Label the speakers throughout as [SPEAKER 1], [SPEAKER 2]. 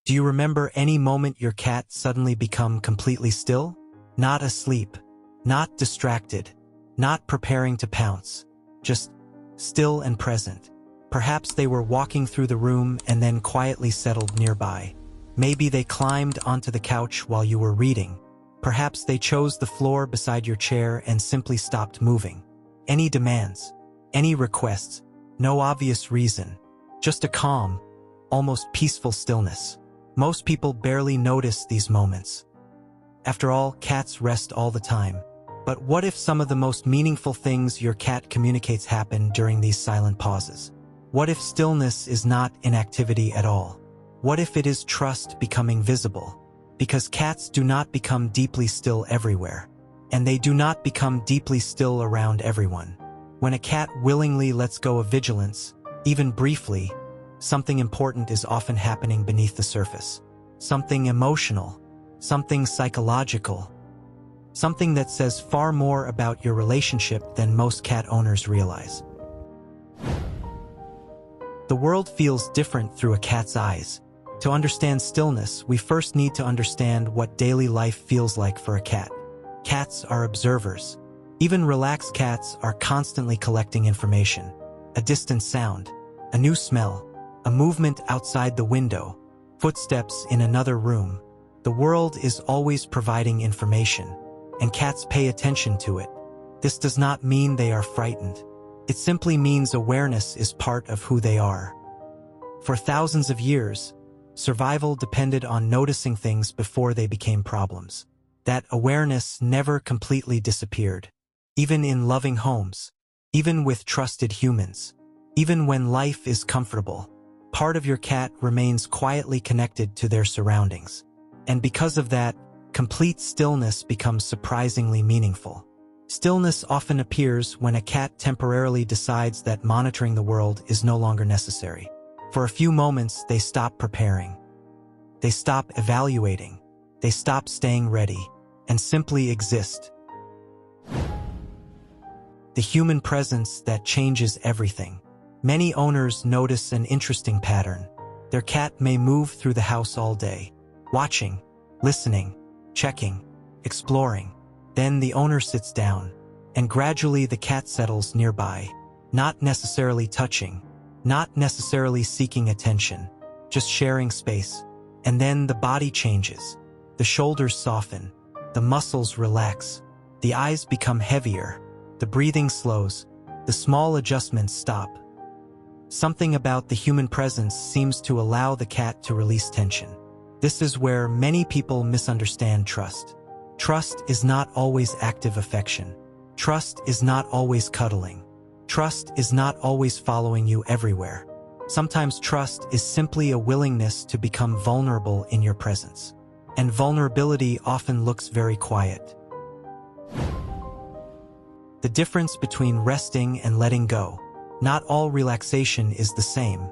[SPEAKER 1] Do you remember any moment your cat suddenly become completely still? Not asleep, not distracted, not preparing to pounce, just still and present. Perhaps they were walking through the room and then quietly settled nearby. Maybe they climbed onto the couch while you were reading. Perhaps they chose the floor beside your chair and simply stopped moving. Any demands, any requests, no obvious reason, just a calm, almost peaceful stillness. Most people barely notice these moments. After all, cats rest all the time. But what if some of the most meaningful things your cat communicates happen during these silent pauses? What if stillness is not inactivity at all? What if it is trust becoming visible? Because cats do not become deeply still everywhere, and they do not become deeply still around everyone. When a cat willingly lets go of vigilance, even briefly, something important is often happening beneath the surface. Something emotional, something psychological, something that says far more about your relationship than most cat owners realize. The world feels different through a cat's eyes. To understand stillness, we first need to understand what daily life feels like for a cat. Cats are observers. Even relaxed cats are constantly collecting information. A distant sound, a new smell, a movement outside the window, footsteps in another room. The world is always providing information, and cats pay attention to it. This does not mean they are frightened. It simply means awareness is part of who they are. For thousands of years, survival depended on noticing things before they became problems. That awareness never completely disappeared. Even in loving homes, even with trusted humans, even when life is comfortable, part of your cat remains quietly connected to their surroundings. And because of that, complete stillness becomes surprisingly meaningful. Stillness often appears when a cat temporarily decides that monitoring the world is no longer necessary. For a few moments, they stop preparing. They stop evaluating. They stop staying ready, and simply exist. The human presence that changes everything. Many owners notice an interesting pattern. Their cat may move through the house all day, watching, listening, checking, exploring. Then the owner sits down, and gradually the cat settles nearby, not necessarily touching, not necessarily seeking attention, just sharing space. And then the body changes. The shoulders soften, the muscles relax, the eyes become heavier, the breathing slows, the small adjustments stop. Something about the human presence seems to allow the cat to release tension. This is where many people misunderstand trust. Trust is not always active affection. Trust is not always cuddling. Trust is not always following you everywhere. Sometimes trust is simply a willingness to become vulnerable in your presence. And vulnerability often looks very quiet. The difference between resting and letting go. Not all relaxation is the same.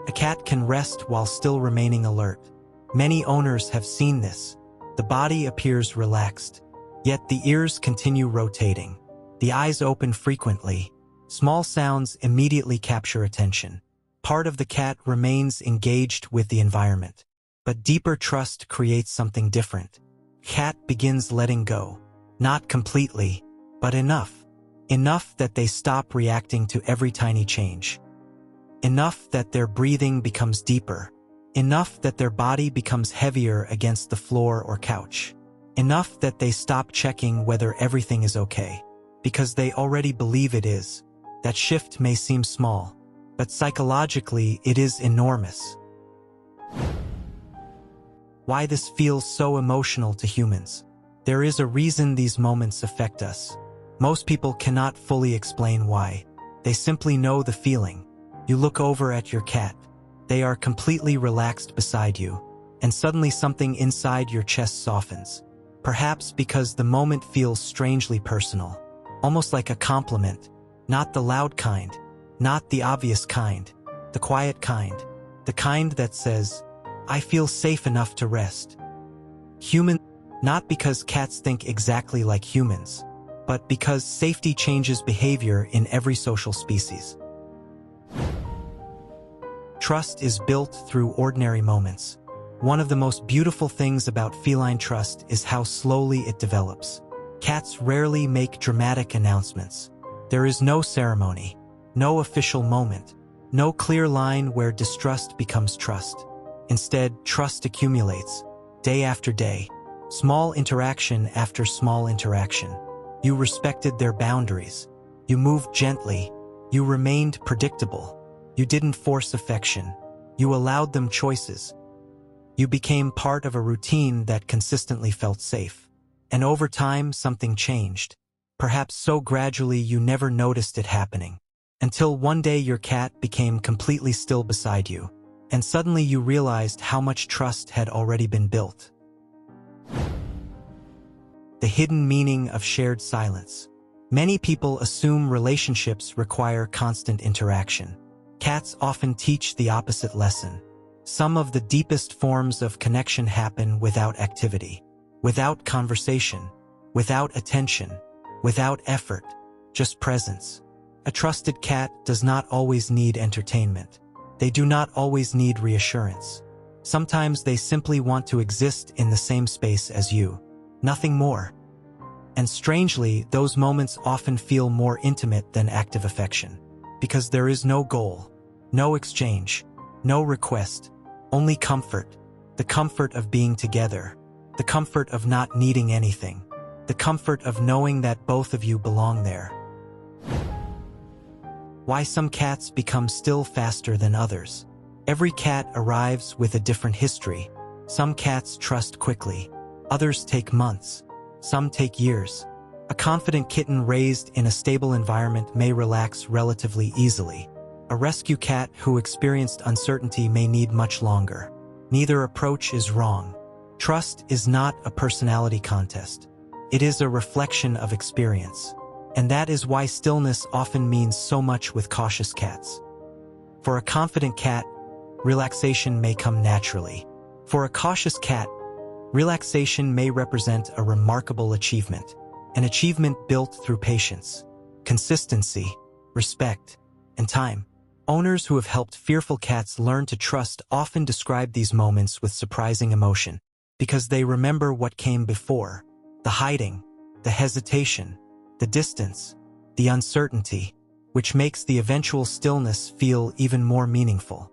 [SPEAKER 1] A cat can rest while still remaining alert. Many owners have seen this. The body appears relaxed, yet the ears continue rotating. The eyes open frequently. Small sounds immediately capture attention. Part of the cat remains engaged with the environment. But deeper trust creates something different. Cat begins letting go. Not completely, but enough. Enough that they stop reacting to every tiny change. Enough that their breathing becomes deeper. Enough that their body becomes heavier against the floor or couch. Enough that they stop checking whether everything is okay, because they already believe it is. That shift may seem small, but psychologically it is enormous. Why this feels so emotional to humans. There is a reason these moments affect us. Most people cannot fully explain why. They simply know the feeling. You look over at your cat. They are completely relaxed beside you, and suddenly something inside your chest softens. Perhaps because the moment feels strangely personal, almost like a compliment. Not the loud kind, not the obvious kind, the quiet kind, the kind that says, I feel safe enough to rest. Human, not because cats think exactly like humans, but because safety changes behavior in every social species. Trust is built through ordinary moments. One of the most beautiful things about feline trust is how slowly it develops. Cats rarely make dramatic announcements. There is no ceremony, no official moment, no clear line where distrust becomes trust. Instead, trust accumulates, day after day, small interaction after small interaction. You respected their boundaries. You moved gently. You remained predictable. You didn't force affection. You allowed them choices. You became part of a routine that consistently felt safe. And over time, something changed. Perhaps so gradually you never noticed it happening. Until one day your cat became completely still beside you, and suddenly you realized how much trust had already been built. The hidden meaning of shared silence. Many people assume relationships require constant interaction. Cats often teach the opposite lesson. Some of the deepest forms of connection happen without activity, without conversation, without attention, without effort, just presence. A trusted cat does not always need entertainment. They do not always need reassurance. Sometimes they simply want to exist in the same space as you. Nothing more. And strangely, those moments often feel more intimate than active affection. Because there is no goal, no exchange, no request, only comfort. The comfort of being together. The comfort of not needing anything. The comfort of knowing that both of you belong there. Why some cats become still faster than others. Every cat arrives with a different history. Some cats trust quickly. Others take months. Some take years. A confident kitten raised in a stable environment may relax relatively easily. A rescue cat who experienced uncertainty may need much longer. Neither approach is wrong. Trust is not a personality contest. It is a reflection of experience. And that is why stillness often means so much with cautious cats. For a confident cat, relaxation may come naturally. For a cautious cat, relaxation may represent a remarkable achievement, an achievement built through patience, consistency, respect, and time. Owners who have helped fearful cats learn to trust often describe these moments with surprising emotion, because they remember what came before, the hiding, the hesitation, the distance, the uncertainty, which makes the eventual stillness feel even more meaningful.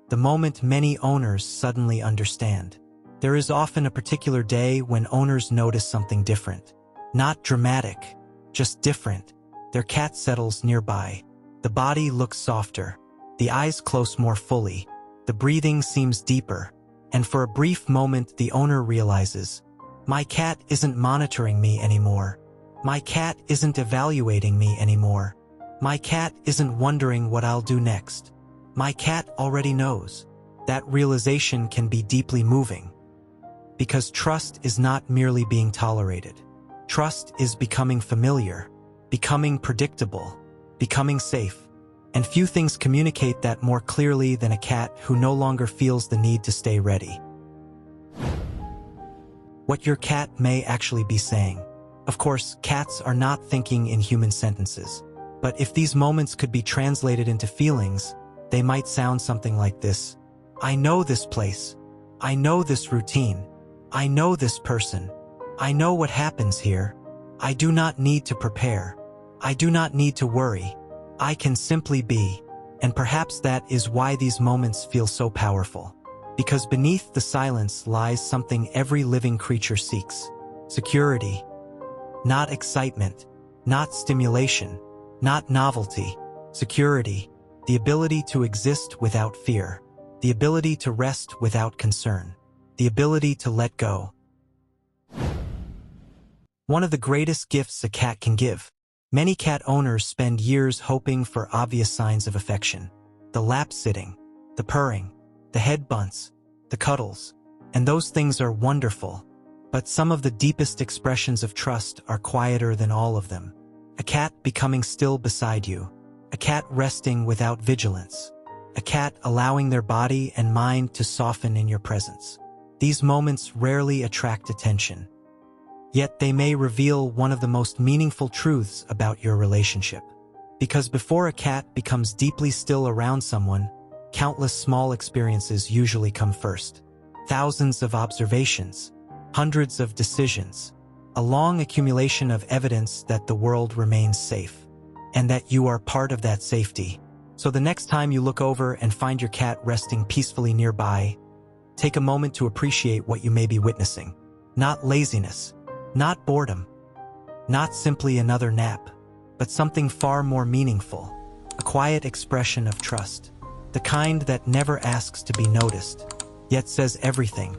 [SPEAKER 1] The moment many owners suddenly understand. There is often a particular day when owners notice something different. Not dramatic, just different. Their cat settles nearby. The body looks softer. The eyes close more fully. The breathing seems deeper. And for a brief moment the owner realizes, my cat isn't monitoring me anymore. My cat isn't evaluating me anymore. My cat isn't wondering what I'll do next. My cat already knows. That realization can be deeply moving. Because trust is not merely being tolerated. Trust is becoming familiar, becoming predictable, becoming safe. And few things communicate that more clearly than a cat who no longer feels the need to stay ready. What your cat may actually be saying. Of course, cats are not thinking in human sentences. But if these moments could be translated into feelings, they might sound something like this. I know this place. I know this routine. I know this person. I know what happens here. I do not need to prepare. I do not need to worry. I can simply be. And perhaps that is why these moments feel so powerful. Because beneath the silence lies something every living creature seeks. Security. Not excitement. Not stimulation. Not novelty. Security. The ability to exist without fear. The ability to rest without concern. The ability to let go. One of the greatest gifts a cat can give. Many cat owners spend years hoping for obvious signs of affection. The lap sitting, the purring, the head bunts, the cuddles. And those things are wonderful. But some of the deepest expressions of trust are quieter than all of them. A cat becoming still beside you. A cat resting without vigilance. A cat allowing their body and mind to soften in your presence. These moments rarely attract attention. Yet they may reveal one of the most meaningful truths about your relationship. Because before a cat becomes deeply still around someone, countless small experiences usually come first. Thousands of observations, hundreds of decisions, a long accumulation of evidence that the world remains safe, and that you are part of that safety. So the next time you look over and find your cat resting peacefully nearby, take a moment to appreciate what you may be witnessing. Not laziness, not boredom, not simply another nap, but something far more meaningful, a quiet expression of trust, the kind that never asks to be noticed, yet says everything.